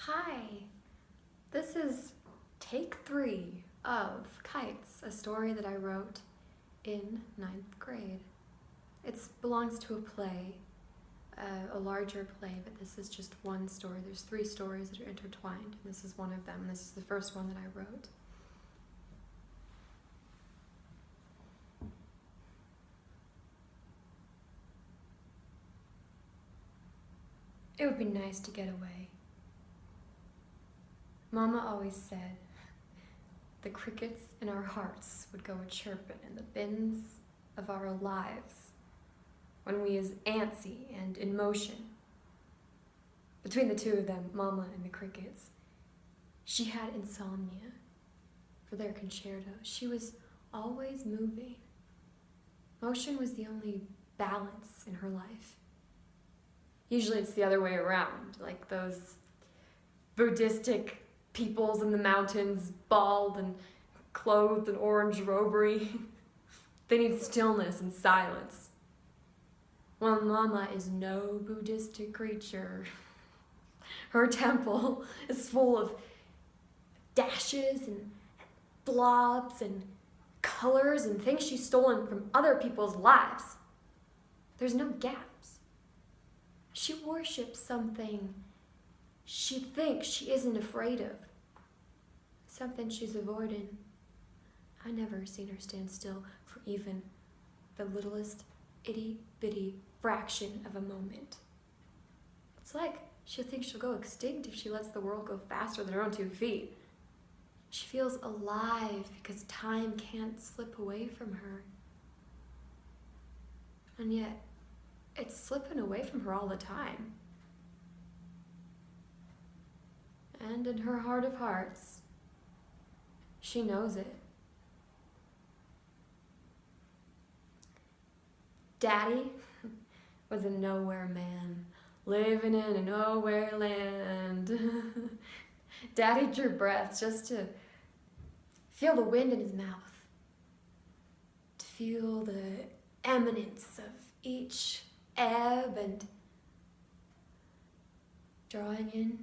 Hi, this is take 3 of Kites, a story that I wrote in 9th grade. It belongs to a play, a larger play, but this is just one story. There's 3 stories that are intertwined, and this is one of them. This is the first one that I wrote. It would be nice to get away. Mama always said the crickets in our hearts would go a-chirpin' in the bins of our lives when we is antsy and in motion. Between the 2 of them, Mama and the crickets, she had insomnia for their concerto. She was always moving. Motion was the only balance in her life. Usually it's the other way around, like those Buddhistic peoples in the mountains, bald and clothed in orange robery. They need stillness and silence. Well, Mama is no Buddhistic creature. Her temple is full of dashes and blobs and colors and things she's stolen from other people's lives. There's no gaps. She worships something she thinks she isn't afraid of. Something she's avoiding. I never seen her stand still for even the littlest itty-bitty fraction of a moment. It's like she'll think she'll go extinct if she lets the world go faster than her own 2 feet. She feels alive because time can't slip away from her. And yet, it's slipping away from her all the time. And in her heart of hearts, she knows it. Daddy was a nowhere man, living in a nowhere land. Daddy drew breaths just to feel the wind in his mouth, to feel the eminence of each ebb and drawing in,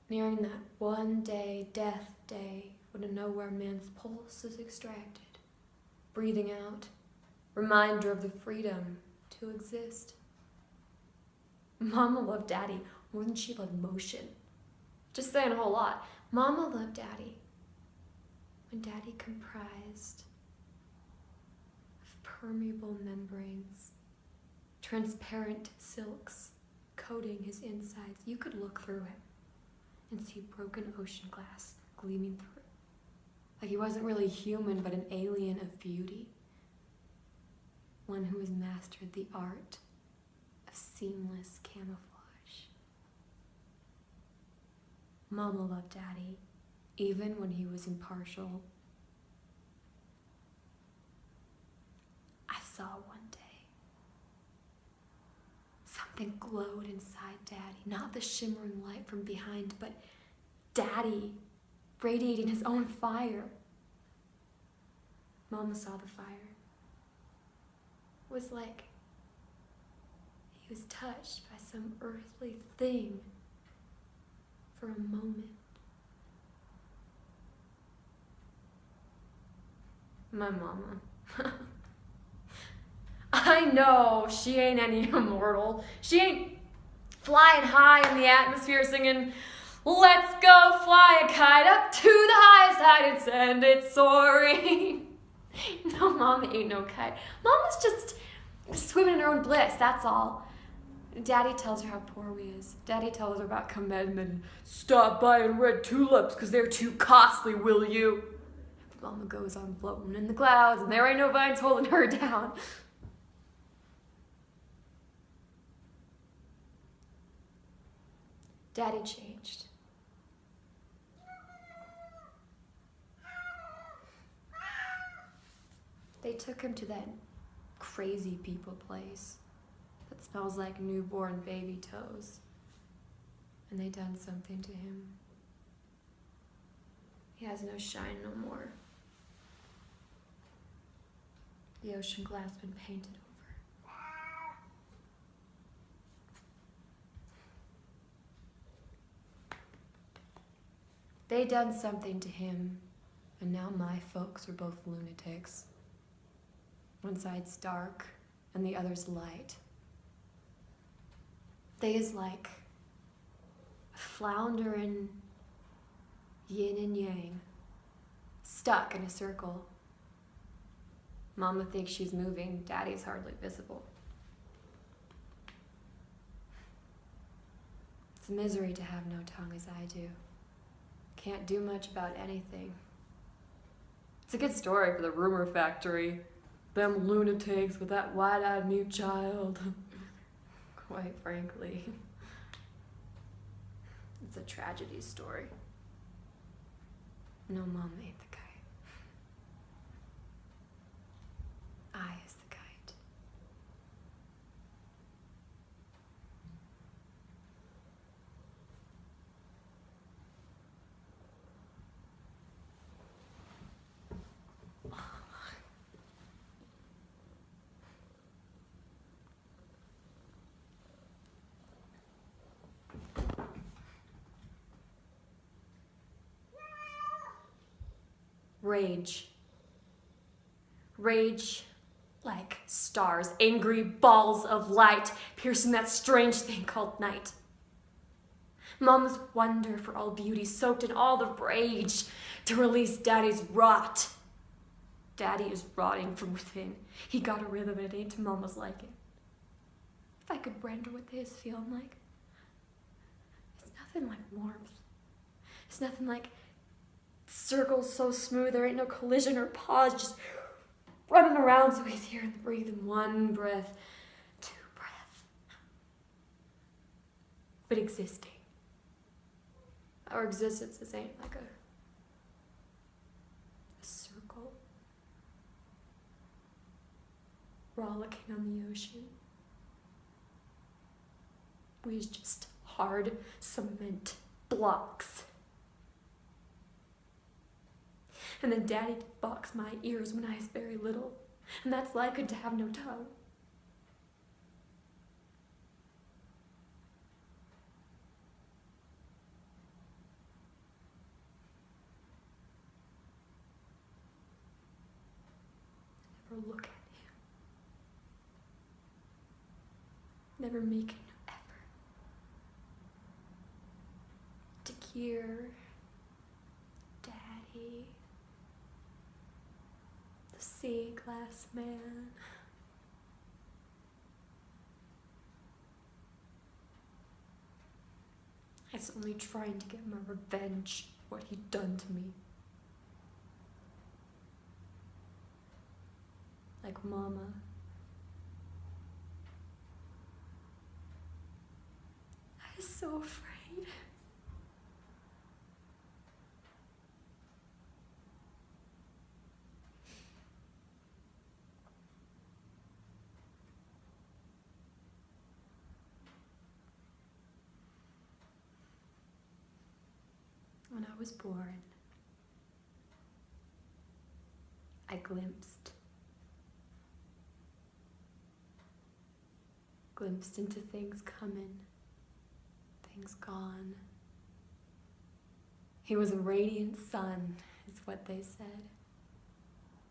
nearing that one day, death day, when a nowhere man's pulse is extracted, breathing out, reminder of the freedom to exist. Mama loved Daddy more than she loved motion. Just saying a whole lot. Mama loved Daddy when Daddy comprised of permeable membranes, transparent silks coating his insides. You could look through him and see broken ocean glass gleaming through. Like he wasn't really human, but an alien of beauty. One who has mastered the art of seamless camouflage. Mama loved Daddy, even when he was impartial. I saw one day something glowed inside Daddy, not the shimmering light from behind, but Daddy radiating his own fire. Mama saw the fire. It was like he was touched by some earthly thing for a moment. My mama. I know she ain't any immortal. She ain't flying high in the atmosphere singing, "Let's go fly a kite up to the highest height and send it soaring." No, Mama ain't no kite. Mama's just swimming in her own bliss, that's all. Daddy tells her how poor we is. Daddy tells her about commandment. Stop buying red tulips because they're too costly, will you? Mama goes on floating in the clouds and there ain't no vines holding her down. Daddy changed. They took him to that crazy people place that smells like newborn baby toes. And they done something to him. He has no shine no more. The ocean glass been painted over. They done something to him, and now my folks are both lunatics. One side's dark, and the other's light. They is like a floundering yin and yang, stuck in a circle. Mama thinks she's moving, Daddy's hardly visible. It's a misery to have no tongue as I do. Can't do much about anything. It's a good story for the rumor factory. Them lunatics with that wide-eyed mute child. Quite frankly. It's a tragedy story. No, Mom ain't the kite. I is the kite. Rage. Rage like stars, angry balls of light piercing that strange thing called night. Mom's wonder for all beauty soaked in all the rage to release Daddy's rot. Daddy is rotting from within. He got a rhythm and it ain't to Mama's liking. If I could render what this feeling like, it's nothing like warmth. It's nothing like circles so smooth there ain't no collision or pause, just running around so he's here and breathing one breath, two breaths. But existing. Our existences ain't like a circle rollicking on the ocean. We's just hard cement blocks. And then Daddy boxed my ears when I was very little, and that's like to have no tongue. I never look at him. Never making no effort to cure Daddy. Sea glass man. I was only trying to get my revenge for what he'd done to me. Like Mama. I was so afraid. When I was born, I glimpsed into things coming, things gone. He was a radiant sun, is what they said.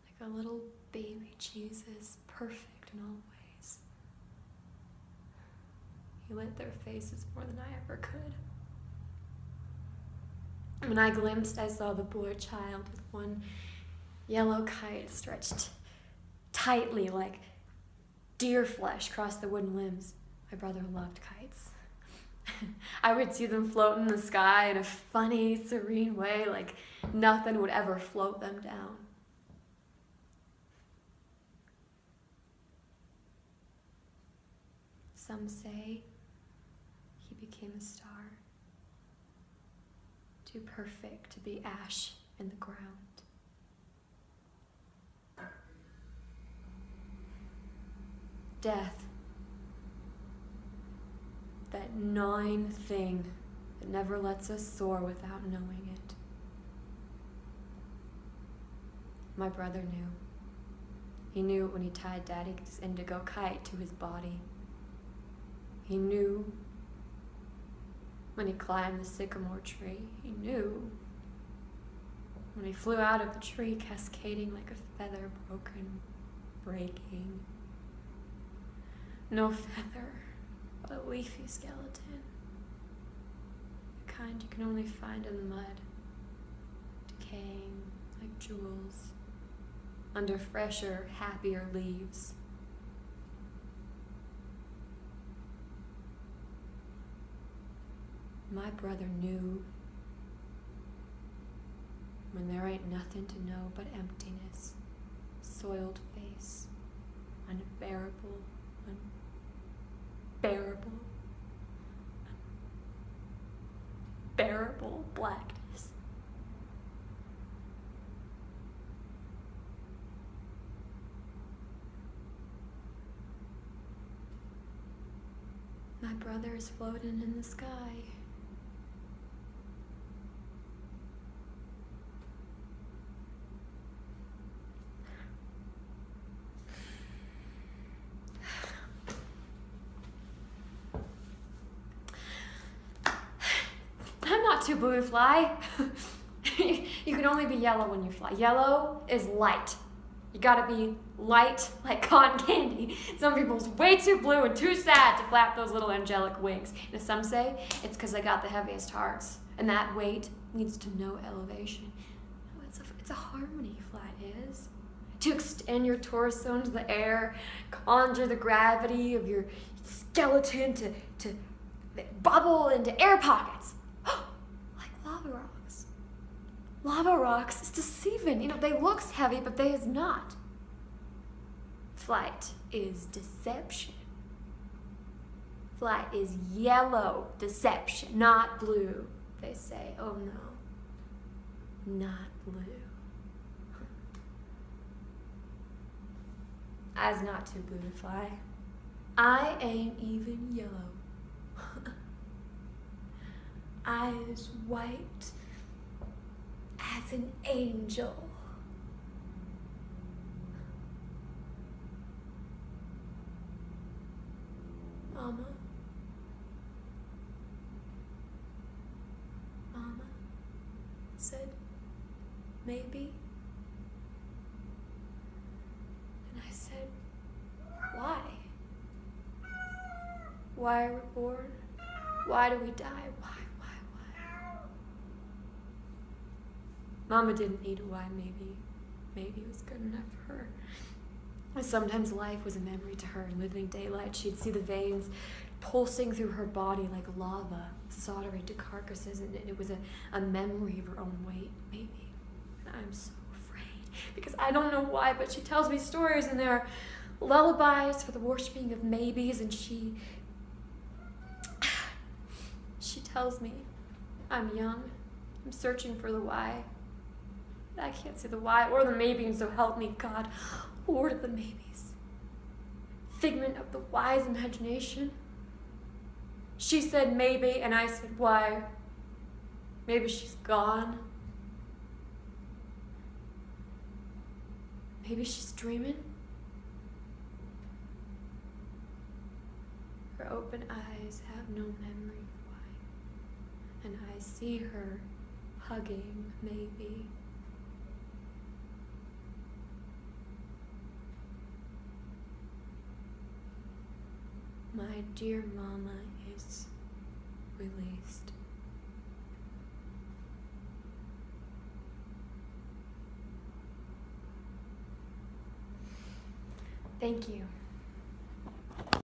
Like a little baby Jesus, perfect in all ways. He lit their faces more than I ever could. When I glimpsed, I saw the boy child with one yellow kite stretched tightly like deer flesh across the wooden limbs. My brother loved kites. I would see them float in the sky in a funny, serene way, like nothing would ever float them down. Some say he became a star. Too perfect to be ash in the ground. Death. That gnawing thing that never lets us soar without knowing it. My brother knew. He knew it when he tied Daddy's indigo kite to his body. He knew when he climbed the sycamore tree. He knew when he flew out of the tree, cascading like a feather broken, breaking. No feather, but a leafy skeleton. The kind you can only find in the mud, decaying like jewels under fresher, happier leaves. My brother knew when there ain't nothing to know but emptiness, soiled face, unbearable, unbearable blackness. My brother is floating in the sky. I'm not too blue to fly. You can only be yellow when you fly. Yellow is light. You gotta be light like cotton candy. Some people's way too blue and too sad to flap those little angelic wings. And some say it's because they got the heaviest hearts. And that weight leads to no elevation. No, it's a harmony, flight is. To extend your torso into the air, conjure the gravity of your skeleton to bubble into air pockets. Like lava rocks. Lava rocks is deceiving. They looks heavy, but they is not. Flight is deception. Flight is yellow deception, not blue. They say, oh no, not blue. I's not too blue to fly. I ain't even yellow. I's white as an angel. Mama said, maybe. And I said, why? Why are we born? Why do we die? Why? Mama didn't need a why, maybe. Maybe it was good enough for her. Sometimes life was a memory to her. In living daylight, she'd see the veins pulsing through her body like lava, soldering to carcasses, and it was a memory of her own weight, maybe. And I'm so afraid, because I don't know why, but she tells me stories, and they're lullabies for the worshiping of maybes, and she tells me I'm young, I'm searching for the why. I can't see the why or the maybe, and so help me, God. Lord of the maybes, figment of the wise imagination. She said maybe, and I said why. Maybe she's gone. Maybe she's dreaming. Her open eyes have no memory of why, and I see her hugging maybe. My dear mama is released. Thank you.